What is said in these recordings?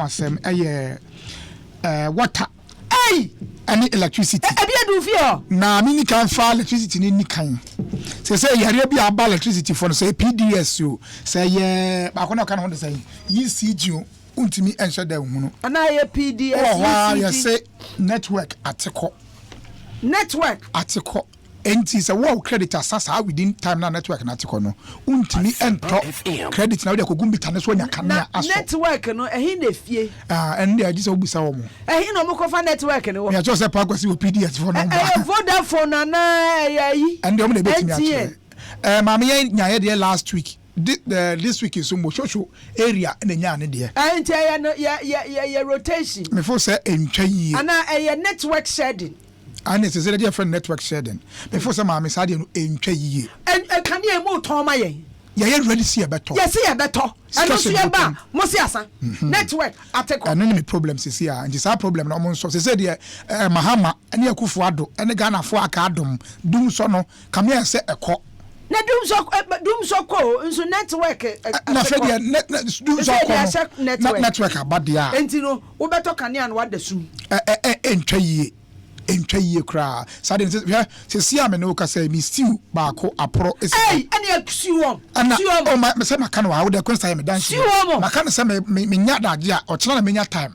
wasem water any electricity ebia na mini kan fa electricity ni kan say yare bia ba electricity for say PDS yo say ye ba ko na kan ho say ECG untimi enhye da hu no ana ye PDS ECG ya say network ateko enti say wow credit asasa within time na network na ateko no untimi ento credit na we ko gumbi tane so nya kanea aso network no ehi na fie and they just obusa wo mo ehi no mo ko fa network no ya just say pa kwasi wo PDS for no Vodafone na yi and they mo dey bet me at mama ye nya ye last week this week is so show area na nya ne de enti ya rotation me for say entwa yi ana network shedding and it's a different network shedding before some mama say dey no entwa yi and can you mo ton ma ye ye ready see better yes see better and no see ba mo see asa network ateko and no me problems is here and this our problem no mo so say dey mahama ene akufo ado ene Ghana fo aka adom dum so no come here say eko na dum so ko nso network na fe dey dum so ko network abadia enti no wo beto kanea no wada sum entwa yi kra sade se si ame no ka say me stew ba ko apro ene akusiwo o ma se maka no wa wo de konsa me dance maka no se me nya daje a o kira na me nya time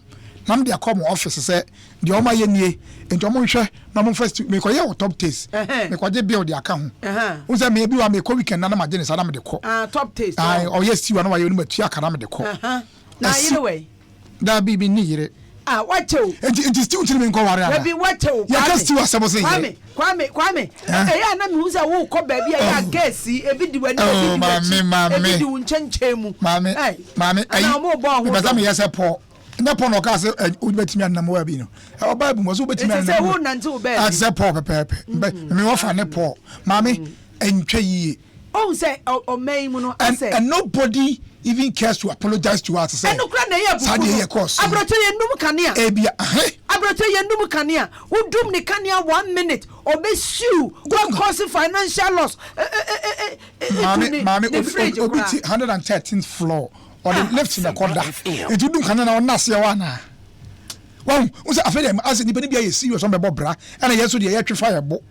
na me de come office se de o ma ye nie enti o mo hwe na mo first me ko ye top taste me ko je bill de aka ho wo se me bi wa me ko weekend na ma je ne sa na me de ko top taste o yes stew na wa ye no matu aka na me de ko na yire we da bibi ni yire what you? It is still to me go worry. Maybe what you? You can still assemble say. Kwame. Eh na me hu say wo ko ba bia ya gesi e bi di wani e bi di unchenchemu. Mami. Na mo bo ho. Because me yes po. Na po no ka say u betimi anam wa bi no. E Bible mo so betimi anam. Say who nante wo ba. I say po pepe. Me wo fa ne po. Mami entwa yi. Oh say o main mu no say. And nobody even cares to apologize to us say. Eno kra na ye buku. Abroche ye ndum kanea. Ebia Abroche ye ndum kanea. Udum ni kanea 1 minute. Obe sue. Go cause financial loss. Mami obi 113th floor or the lift in the corner. It udum kanea na ona se wa na. Wow, unse afede as ni bia ye serious on be bobra. And yeso de ye twe fire bo.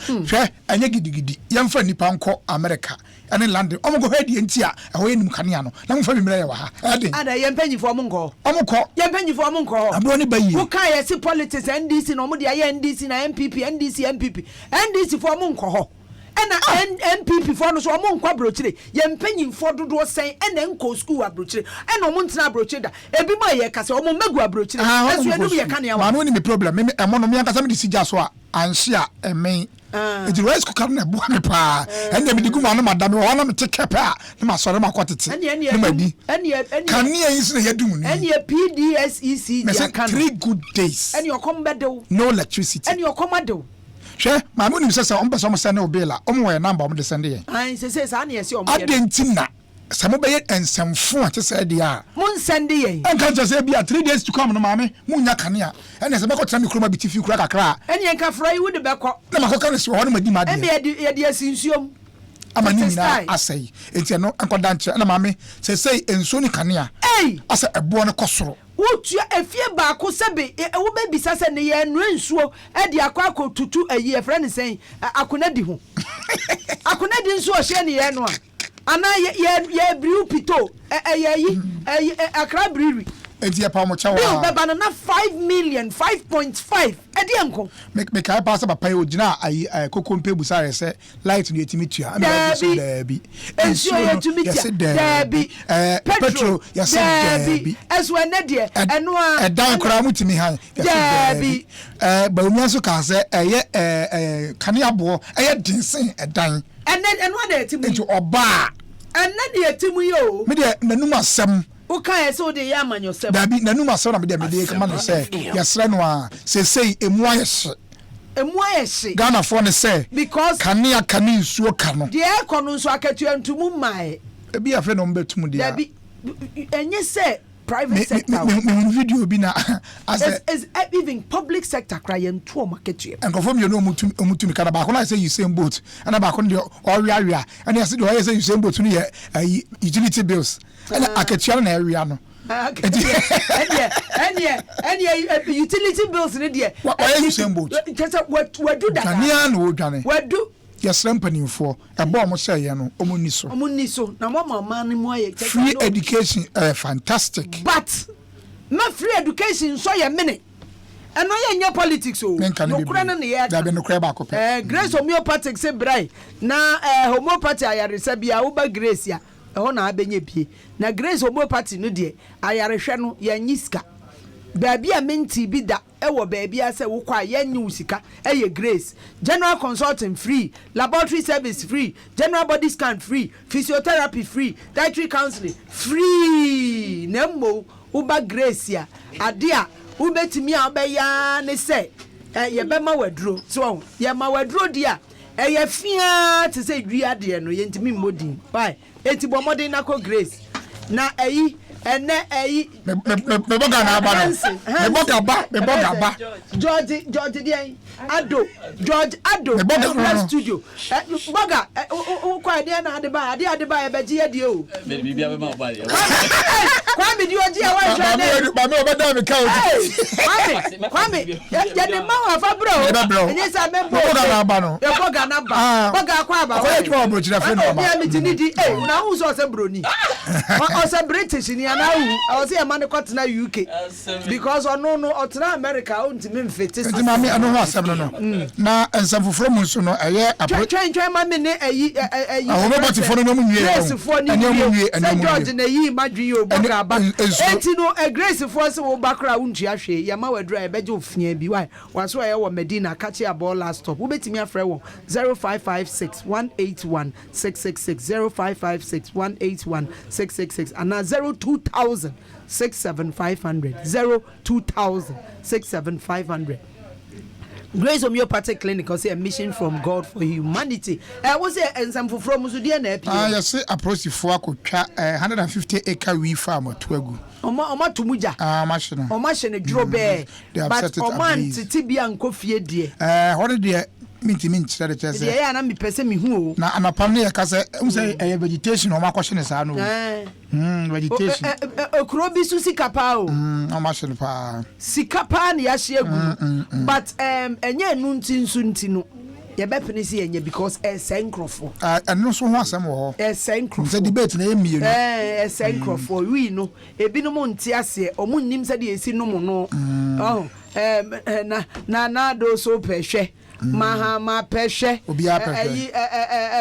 Hwe anya gidigidi. Yemfa nipa nko America. Ane London omo go hedi enti a ho yenim kanea no na mfa bimre ye wa ha ada yempanyifo mo nko omo ko yempanyifo mo nko abro ne bayi wo kan ye si politics NDC na omo de aye NDC na NDC fo mo nko ho ena NPP fo no so omo nko abrochire yempanyifo dodo sen ena nko school abrochire ena omo ntina abrochire da ebi ma ye kase omo megu abrochire esu enum ye kanea wa ma no ni me problem me emo no me akasa me de sija so a anhye a emen it is rice cooker na bua me pa and dem digu ma no madame wo na me take pa na ma sore ma kwatete na ma di kan ne yin na yadum ni and your PDS ECG can 3 good days and your combedo no electricity and your commando hwe ma mo nim sese on person send no bill a on we number on de send ye an sese sa na yesi o mo adentina samo be ensemfo ate se dia mun send ye en kan say be 3 days to come no ma me munya kanea en se be ko tena mi kroma bitifi kura kakra en yen ka fry would be ko na ma ko kan se ho na madi ma de e de asinsuom amani na asai enti no enkoda nche na ma me se enso ni kanea asa ebo ne kosoro wotua efie ba ko sebe wo be bisa se ne ye no nsuo e de akwa tutu ayi e friend sen akona di ho akona di nsuo hye ne ye no a ana ye briu pito akra briri enti e pa mo chawa bill be banana 5 million 5.5 edi enko me kai pass papa e ogina ayi kokompe busare se light no yetimi tua na be bi ensuo yetimi tua debi petrol yes debi esu ene de eno a edan kora mutimi han debi ba omi aso ka se eye kane abo eye dinsen edan eno na yetimi enti oba ene de yetimi yo me de nanum asem okay so de ya manyo sebe dabi nanum asem na me de kama no se yesre no a se emu ayehye Ghana for ne say because kanea kane nsuo ka no de e kono nso akatu antumu mai ebi afa no mbetum de dabi enye se private sector me video bi na is even public sector crying to market you. And confirm you know mutum kana ba ko na say you same boat and ba ko the area and you say you same boat to utility bills and akatua na area no. And utility bills in there. Why you same boat? What do that? Ghanaian wo dwane. What do? Yes, rampany for a bomb say no omuniso na mama man mo aye free education fantastic. But my free education so ye minute. And no ye politics o. No kura na ye. Da be no kura ba ko pe. Grace homeopathic say brai na homeopathy ayaresa bia wo ba Grace ya. Ho na abenye bie. Na Grace homeopathy no de ayarehwe no ye nyiska. Baby a menti bi da ewo baby a se wo kwa ye nyu sika eye Grace. General consulting free, laboratory service free, general body scan free, physiotherapy free, dietary counseling free. Nemmo uba Grace ya ade a ubetimi a obeya ne se ye be ma waduro so ye ma waduro dia eye fia te se dua de no ye ntimi modin why enti bo modin na ko Grace na eyi ene eyi me boga na aba no me boga ba George dey George Ado boga studio boga kwa dey na ade ba e be ji ade o me bibia be ma ba kwa me di oji e wa hwe ba me obeda me ka o kwame ya de ma wa fa bro enye sa me boga na aba no e boga na ba boga kwa ba kwa twa bro chira fe no ba ya me ti ni di na hu so se broni o se British ni ana hu o se e man ko tena UK because ono no o tena America o ntimi mfete nti ma me ano ho asem no na ensafoforo mu nso no eye twen ma me ne eyi ahome batifo no mu nwie Grace fo ni nwie George na yi madwi o boga ba enti no Grace fo se wo bakra wo ntua hwe ya ma wadura e beje ofia bi why waso ye wo Medina kachi abo last stop wo betimi afre wo 0556 181 666 0556 181 666 and 02000 67500 02000 67500. Grace Homeopathic Clinic say a mission from God for humanity. Was it some from Musudia na yes approach for akotwa 150 acre wheat farm to agu Oma tumuja machine machine dro be but oman titibia nkofie die what dey minti chede chese ya na me pese me hu o na anapam ne ka se say vegetation o makwhye ne sa no vegetation okro bi su sikapa o o machine pa sikapa ne ya hye egu but enye nu nti no ye be penisi enye because senkrofo eno so ho asem wo ho senkrofo se debate na emi no senkrofo wi no ebi no mo nti ase o mo nnim se de esi no mo no oh na do so pehwe Mahama peshe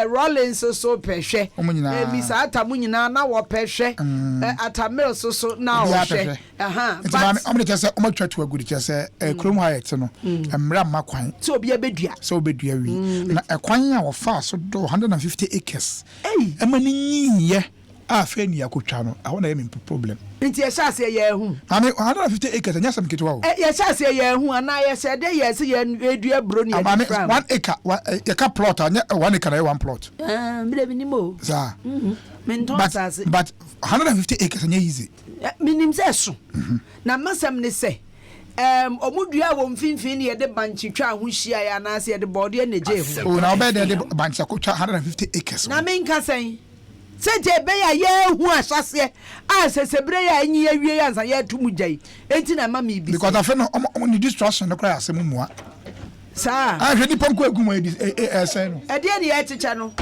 Rollins so peshe Misa atamunyina na wo peshe atamil so na wo hwe but amne chese o matwa to agudi chese krom hayet no emra makwan so obi abedua wi na ekwan a wo fa so do 150 acres emani nyiye afa ni akotwa no ahona ye problem nti ye hyase ye hu ami 150 acres anya sam kitwa o ye hyase ye hu ana ye se de ye se ye edua broni e from 1 acre ye ka plot anya 1 acre na 1 plot mire binimo za but 150 acres anya easy minim se so na masam ne se omudua wo mfinfin ne de banchitwa ho hia ya na se de bode na je hu o na obede de banchakotwa 150 acres na menka sen sente be ya ye hu asase asesebre ya anyi ya wie ya nsa ya tumujai enti na mama ibi because afa no on distraction no cry asem mua sa hwe di ponko egum esen no e de ne ya chicha no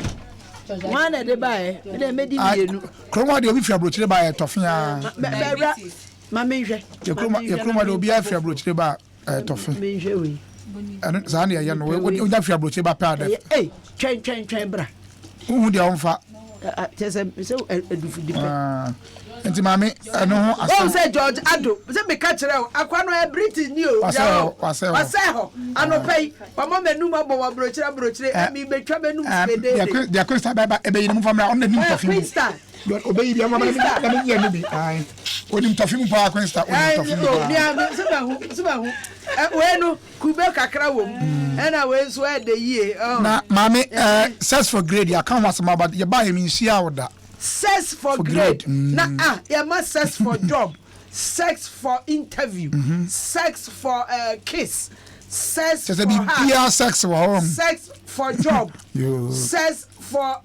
wana de bae de medi mienu kroma de obi fi abrochire ba tofia mama nhwe ye kroma de obi afi abrochire ba tofia menhwe we ana za na ya no we oja fi abrochire ba pa da twen bra hu de onfa se edufu dipe enti mame no ho asa o se George Ado se me ka kire akwa no e British ni o wase ho anopei mama menum abo wa brochire mi betwa benum spede de Krista baba e be yin famra on na nim tofi Krista obey bi mama na me nya ni ai onim tofi mu pa Krista onim tofi mu mi se ba hu we no kube kakra wom na we so e de yie na mame search for grade ya kan wasama about ye buy me nsia oda search for grade na ya ma search for job sex for interview, sex for kiss, sex for hug, sex for job, sex for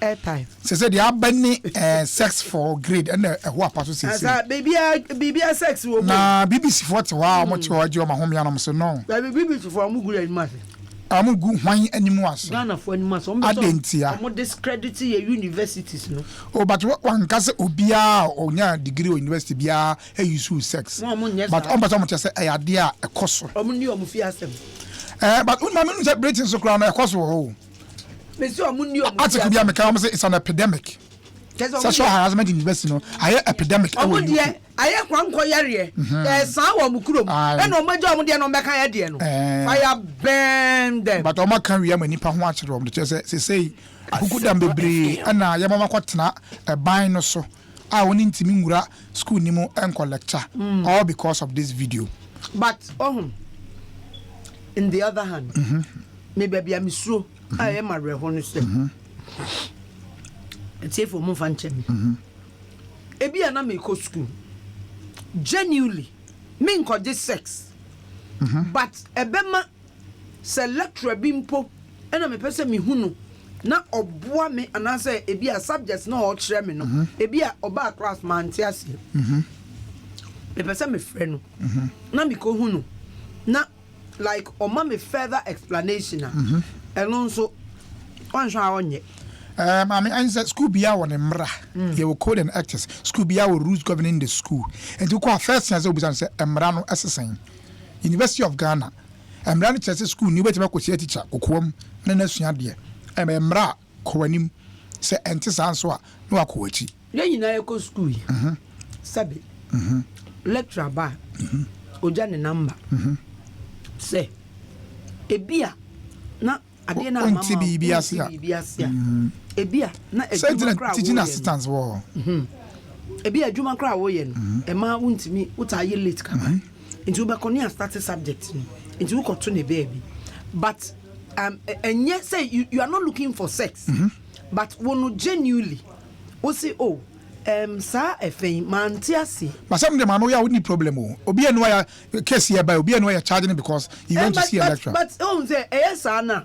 airtime. Say they are banning sex for grade and who are part of it. Baby sex. Nah, BBC for wow, much or you my home yanum so no. BBC for Mugu and Martin. I'm good wine anymore. Ghana for any months. I didn't see. I'm discrediting your universities, no. Oh, but what one case obia or nya degree or university bia hey use sex. But on but say I idea a course. Omuni omufiasem. But when my man is breathing so crown a course oh. Monsieur omuni omufiasem. Article bia me say it's an epidemic. Sexual harassment in university no. I epidemic. Omudi aye kwanko yare san wo mukurom e no majo omudi no meka ya de no fire burn them but o ma kan wi am nipa ho a kire om de say akukudam bebre na ya mama kwatena e ban no so a woni ntimi ngura school ni mu enko lecture all because of this video. But in the other hand maybe bia misuro I am reho no say it's if mo fan chem ebi na me ko school genuinely me nko this sex but ebema selector bimpo ena me pese me hunu na oboa me anase ebi a subjects na o kire me no ebi a oba class man ti ase me pese me frɛ no na me ko hunu na like o ma me further explanation eno nso wan hwa wonye I mean, I said school be our mra. You will code and actors. School be our rules governing the school. And to call first as we say Emrano assassin. University of Ghana. Emrano church school new better ko teacher okwom na nasua de. Emra kowanim say entes answer no akowachi. Yen nyina ekɔ school yi. Sabe. Lecturer ba. Oja ne number. Say ebia na ade na mama bibiasia ebia na adwuma teaching assistants wo ebia adwuma kra wo ye no e ma wuntimi utaye late kama nti wo be koni start subject ni nti wo koto ne baby but enye say you are not looking for sex but wono genuinely wo say oh sa efen mantiasi but some dem no ya we need problem o obi enu ya case here by obi enu ya charging because you want to see a lecturer but say yes na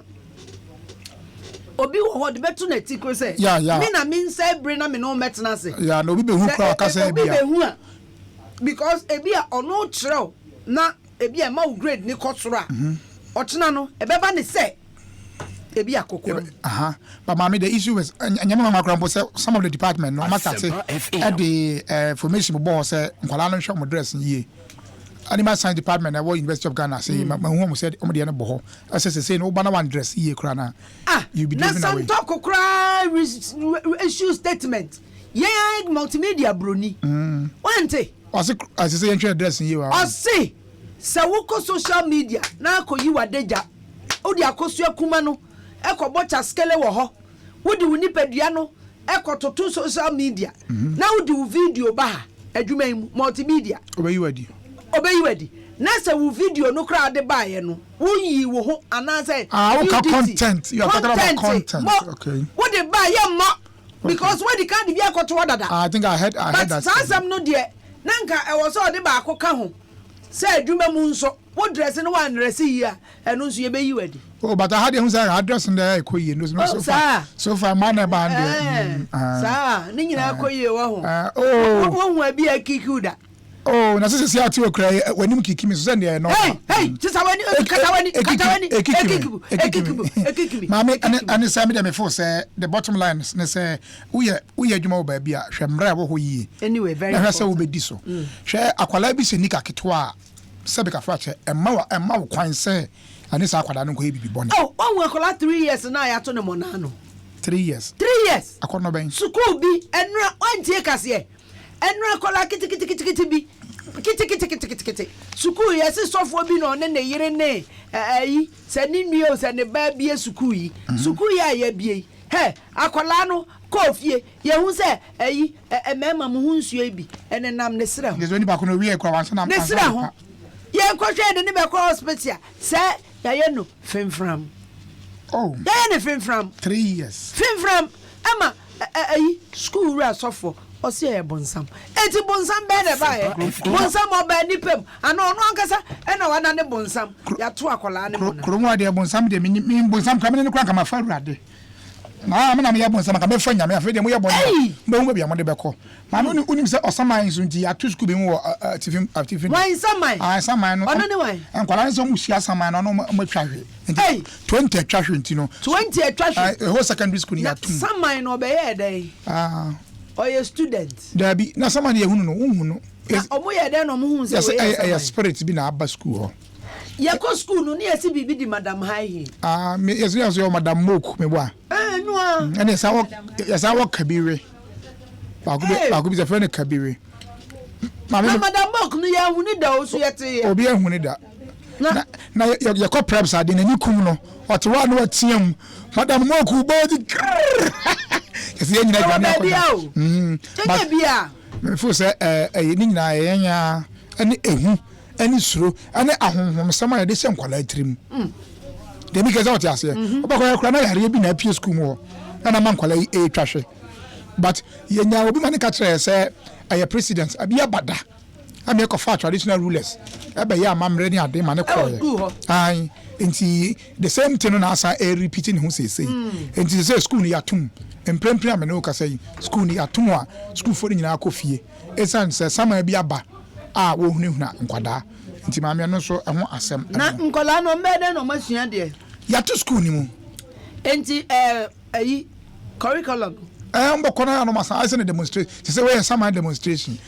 obi wo de betu na tikro say me na me say bre na me no metna say yeah no obi be hu kra ka say obi be hu a because ebi a ono kire na ebi a ma grade ni kotoro a ochina no ebeba ne say ebi akokoro but mama the issue is anyama ma krampo say some of the department no matter say at the formation board say nkwala no hwe mo dress yie animal science department at University of Ghana say my home said omo de no boho say no ba na one dress yie kra na you be doing away na talk kra issue statement yeah multimedia broni wante I say entry dress yie wa say wo social media na akoyi wadeja odi akosua kuma no ekobocha skele wo ho wodi wonipadua no ekototo social media na wodi video ba adwuma multimedia obeyiwadi na se wo video no kra de ba ye no wonyi wo ho ana say content you are talking about content okay wodi ba ye mo because wodi kan de bi akoto wadada I think I heard that but sansam no de nanka e wo so de ba akoka ho say adwuma mu nso wo dress no wan dress yi a eno nso ye beyiwadi oh but I had him say address there koyi no so far man e ba ande sa ni nyina koyi wo ho wo hu abi akikuda oh na sisi sia ti okra wanim kikimi so send no hey sisa wani katawani mama and say me dem for say the bottom line ne say we adwuma wo ba bia hwemra wo ho yi anyway very na say wo be di so hwe akwala bi se nika ketwa sebeka frache emma wo kwan say ani sa akwada no ko he bibi bone oh we akwala 3 years na ya to ne mo na no 3 years akono ben school bi enra wantie kase enra akwala kiti bi kiti school yes sofo bi no ne yire ne ayi se ni nue o se ne ba bi school yi school ya bi he akwala no kofie ye hu se ayi emema mo hu nsuo bi ene nam ne sra ho yezo ni ba ko no wie kwa wanso nam ne sra ho ye kwhwe de ne be kwa hospital se ya ye no femfram oh ya ye ne femfram 3 years femfram ama ayi school ra sofo ɔsi yɛ bonsam eti bonsam bɛɛ de ba yɛ bonsam ɔbɛn nipam ana ɔno ankasa ɛna wada ne bonsam yato akɔla ne mu na kurom adeɛ bonsam deɛ mi bonsam kamene ne kura kama fa awurade na me na me yɛ bonsam kama fa nyame afɛ deɛ mo yɛ bonsam mbɛ mo bia mo de bɛkɔ ma no unim sɛ ɔsaman nso nti ato school bi mu wɔ tifim wan saman saman no ɔno ne wan nkwala nso mu hyia saman no mo atwa hwe nti 20 atwa hwe nti no 20 atwa hwe whole secondary school ni atum saman no ɔbɛyɛ dɛn ɔyɛ student dabi na saman yɛ hunu no unhu no ɔmo yɛ dɛn no mo hu sɛ ɛyɛ spirit bi na aba school hɔ yɛkɔ school no ne yɛsi biribi di madam haihi yɛsɛ madam mok me boa noa ɛne yɛsa wɔ kabire baako bi sɛ frɛ no kabire madam mok no yɛahu ne da o so yɛte obi ahu ne da na yɛkɔ preps ade n'ani kum no ɔte hɔ a na wateɛ mu madam mok bɔɔdi yɛsɛ yɛ nyina dwane akɔda bia mefo sɛ ɛyɛ ne nyinaa yɛnya ɛne ɛhu ɛne suro ɛne ahonhomsɛm a yɛde hyɛ nkwalaa tirim deɛ mi kɛ sɛ ɔte aseɛ wobɛkɔ yɛ kora na yareɛ bi na apie school mu hɔ ɛna ma nkwalaa yi ɛtwa hwe but yɛnya obi ma ne ka kyerɛ sɛ ɛyɛ president abi abada ama yɛkɔfa traditional rulers ɛbɛyɛ amammerɛ ne ade ma ne kɔɔyɛ ae nti the same thing no na asa repeat ne ho seesei nti sɛ school no yɛatom mprempren a mene wo kasa yi school no yɛatom a schoolfoɔ no nyinaa kɔ fie ɛsiane sɛ sama bi aba a wɔhunahuna nkwadaa nti maame no nso ɛho asɛm na nkwadaa no mbɛdɛ na ɔmasua deɛ yɛato school ni mu nti ayi curriculum mbɔkɔ no ano masa ayɛ sɛ ne demonstration te sɛ wɔyɛ sama demonstration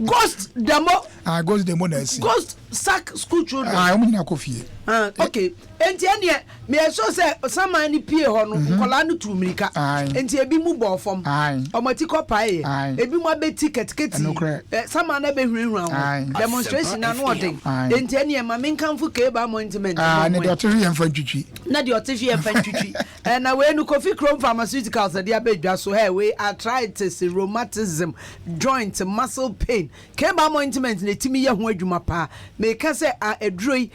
ghost demo ghost demo na asi ghost sack school children ɔmo nyina kɔ fie okay enti ɛneɛ meyɛsɛ sɛ saman no pie hɔ no nkɔlaa no tu mmirika enti ebi mu bɔɔ fam ɔmati kɔ paeɛ ebi mu abɛti keteketi saman no bɛhurahura ho demonstration na no ɔden enti ɛneɛ ma menkamfo kaba appointment ne deɛ ɔte hwe yɛmfa ntwitwi na deɛ ɔte hwe yɛmfa ntwitwi na wei no Kofi Chrome Pharmaceuticals de abɛdwa so wei arthritis rheumatism joint muscle pain kaba appointment na etimi yɛ ho adwuma paa meka sɛ aduro yi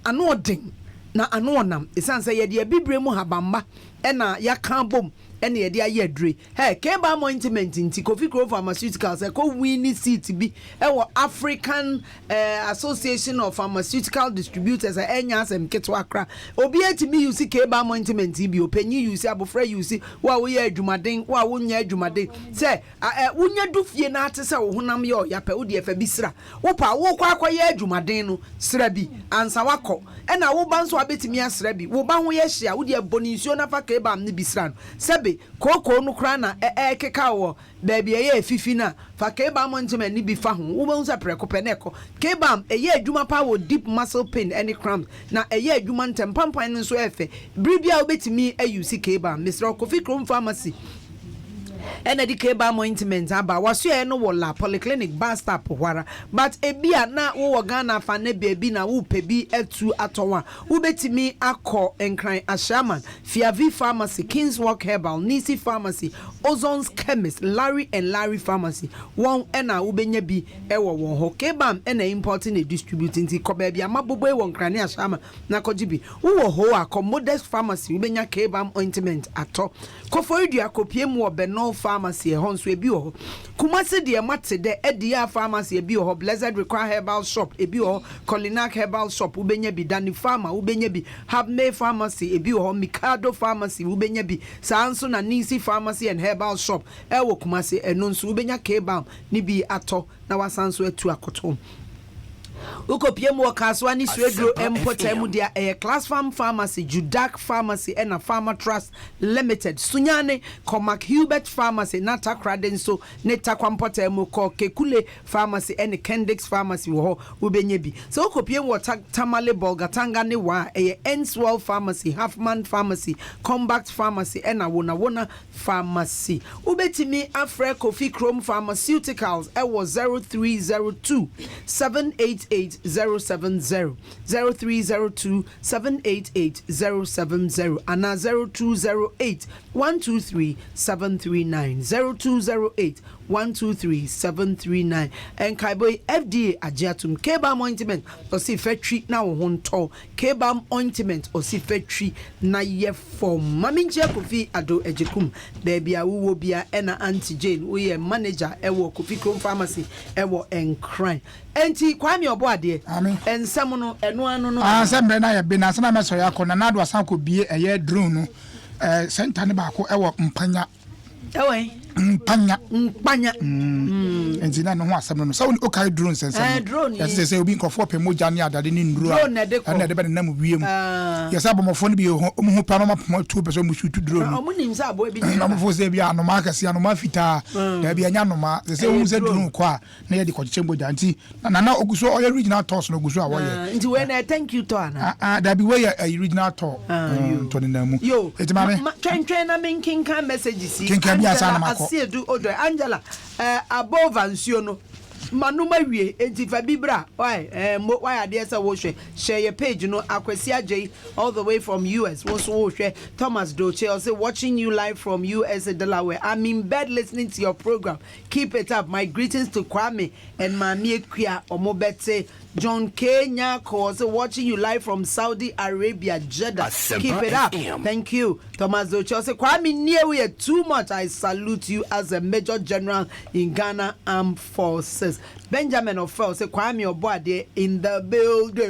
ano ɔden na ano ɔnam ɛsiane sɛ yɛde abibire mu habamba ɛna yɛaka bom ɛna yɛde ayɛ aduro kaba appointment nti Kofi Chrome Pharmaceuticals ɛkɔ winning seat bi ɛwɔ African Association of Pharmaceutical Distributors ɛnya asɛm ketewa kra obi atimi use kaba appointment bi opanyi use abofra use wo a woyɛ adwumaden wo a wonya adwumaden sɛ wonya du fie na ate sɛ wo honam yɛ ɔyapɛ wo de ɛfa bi sra wo pa wo kɔ akɔyɛ adwumaden no sra bi ansa wakɔ ɛna wo ba nso abetimi asra bi wo ba ho yɛ hye a wo de abɔni nsuo na fa kaba am ne bi sra no sɛbe koko no kra na keka wo baabi ɛyɛ fifi na fa kaba appointment ni bi fa ho wo ba nso prɛko pɛ na ɛkɔ kaba ɛyɛ adwuma pa wo deep muscle pain any cramps na ɛyɛ adwuma ntɛmpampan no nso ɛfɛ bribia wobetimi ayusi kaba Mr. Kofi Chrome Pharmacy ɛna di kaba appointment aba waso no wɔ la polyclinic bus stop hwara but ebia na wo Ghana fa na baabi na wo pɛ bi atu atɔwa wo betimi akɔ enkran Ashaman Fiavi Pharmacy Kingswalk Herbal Nisi Pharmacy Ozon's Chemist Larry and Larry Pharmacy wɔn ɛna wo benya bi ɛwɔ wɔn ho kaba ɛna importing and distributing ti kɔ baabi amabobo wɔ nkran Ashaman na kɔgye bi wo wɔ ho a Modest Pharmacy wo benya kaba appointment atɔ kɔfɔridua kopie mu wɔ Benol Pharmacy honso ebi ho Kumasi de mate de Edia Pharmacy ebi ho Blessed Require Herbal Shop ebi ho Colinac Herbal Shop ubenya bi Dani Pharma ubenya bi Habme Pharmacy ebi ho Mikado Pharmacy ubenya bi Sanso na Nisi Pharmacy and Herbal Shop ewo Kumasi enonso ubenya kebam ni bi ato na wasanso etu akoto ukopie mu wakaswa ni swedro empotemu dia Class Farm Pharmacy Judak Pharmacy and a Pharma Trust Limited Sunyane Comac Hubert Pharmacy Nata Cradenso Neta Kwampotemu ko Kekule Pharmacy and Kendix Pharmacy wo ubenyebi so ukopie mu Tamale Bolgatanga ne wa Enswell Pharmacy Halfman Pharmacy Combat Pharmacy and a Wona Pharmacy ubetimi afre Kofi Chrome Pharmaceuticals was 0302 78 788-070, 0302-788-070, and 0208-123-739, 0208-123-739. And Kaiboy FDA Ajiatum, Kebam ointment, or see fetri now won't tall, Kebam ointment, or see fetri na ye form. Maminja Kofi Ado Ejekum, there be a woo be a Auntie Jane, we a manager, Ewo Kofi Chrome Pharmacy, Ewo and crime. Enti Kwame Obwade, and someone and one no. Some men I have been as an Amasoya, Conanado, Sanko be a year drone, Saint Tanibaco, Ewo Mpanya. Away. Panya. And Zina no one some so okay drones and some drone. Yes, they say we can for Pemojania that didn't drone and the name of William. Yes, I'm phone be who Panama 2% we shoot to drone. I'm for Zabia no Marcus Yano Mafita, there be a Yanoma, the same who's a drone qua near the Cochimbo Danti, and now Oguso all original toss no Gusua. Into when I thank you, Tana. There be way a original talk. Yo, it's my train, I mean, King can messages. King can be a son I see do order Angela above Ansiono Manuma wie enti fa bibra why are there so share your page Akwesia J all the way from US wo share Thomas Doche also watching you live from US Delaware. I'm in bed listening to your program. Keep it up. My greetings to Kwame and Mami Ekwia Omobete. John Kenya also watching you live from Saudi Arabia, Jeddah. Keep it up. Thank you. Thomas Doche also Kwame near we are too much. I salute you as a Major General in Ghana Armed Forces. Benjamin Ofel say Kwame Obwade in the building.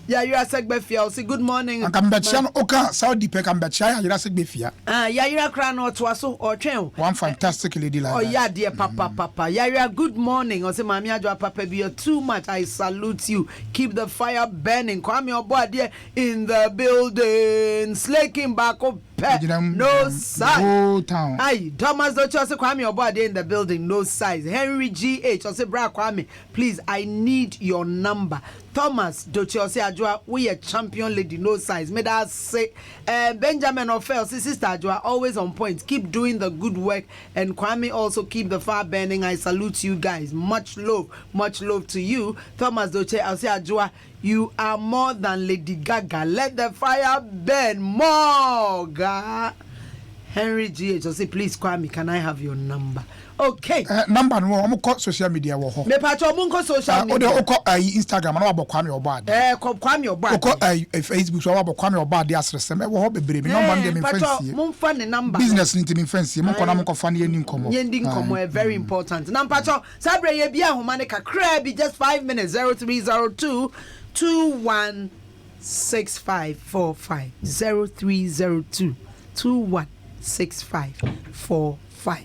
Yeah, you are Segbefia. Say good morning. I come back. Oka Saudi Pe come back. You are Segbefia. Yeah, you are Krano Twaso or Chen. One fantastic lady like. Oh yeah, dear Papa. Yeah, you are good morning. Or say Mami Adwa Papa, be too much. I salute you. Keep the fire burning. Kwame Obwade in the building. Slaking back up. No size. Aye, Thomas Doche say Kwame Obwade in the building. No size. Henry G.H. or say Bra Kwame, please, I need your number. Thomas Doche say Ajwa, we a champion lady. No size. May that say Benjamin Ofel, sister Ajwa, always on point. Keep doing the good work. And Kwame also keep the fire burning. I salute you guys. Much love to you. Thomas Doche, I'll say Ajwa, you are more than Lady Gaga. Let the fire burn more, God. Henry G.H. say, please, Kwame, can I have your number? Okay. Number no, I'm call social media. Me patcho munko social media. Instagram no about Kwame Obwade. Kwame Obwade. Facebook so about Kwame Obwade asresem. We ho bebre. Number dem fancy. Mun fa ne number. Business ni tim fancy. Mun ko fa ne nim komo. Yendi komo very important. Nam patcho sabre ye bia ho mane kakra bi just 5 minutes 0302 216545 0302 216545.